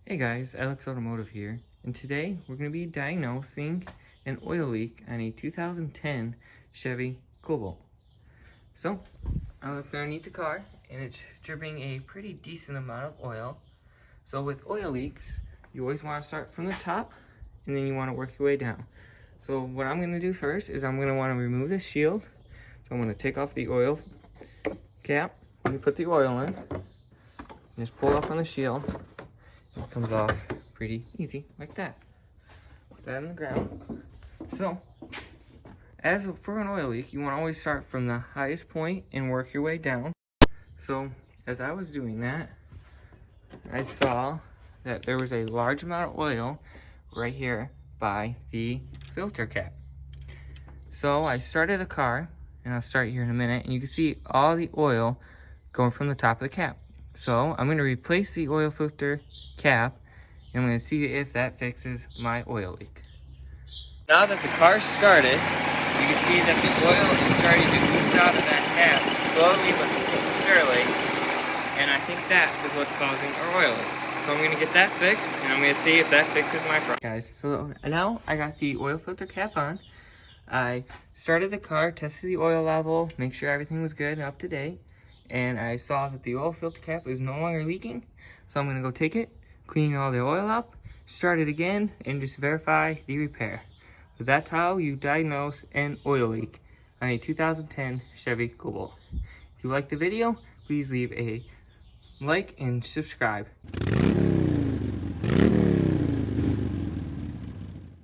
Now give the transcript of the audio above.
Hey guys, Alex Automotive here, and today we're going to be diagnosing an oil leak on a 2010 Chevy Cobalt. So, I looked underneath the car, and it's dripping a pretty decent amount of oil. So with oil leaks, you always want to start from the top, and then you want to work your way down. So what I'm going to do first is I'm going to want to remove this shield. So I'm going to take off the oil cap, let me put the oil in, just pull off on the shield. It comes off pretty easy, like that. Put that on the ground. So, as for an oil leak, you want to always start from the highest point and work your way down. So, as I was doing that, I saw that there was a large amount of oil right here by the filter cap. So, I started the car, and I'll start here in a minute, and you can see all the oil going from the top of the cap. So I'm going to replace the oil filter cap, and I'm going to see if that fixes my oil leak. Now that the car started, you can see that the oil is starting to ooze out of that cap slowly but surely, and I think that is what's causing our oil leak. So I'm going to get that fixed, and I'm going to see if that fixes my problem. Guys, so now I got the oil filter cap on. I started the car, tested the oil level, make sure everything was good and up to date. And I saw that the oil filter cap is no longer leaking, so I'm going to go take it, clean all the oil up, start it again, and just verify the repair. So that's how you diagnose an oil leak on a 2010 Chevy Cobalt. If you liked the video, please leave a like and subscribe.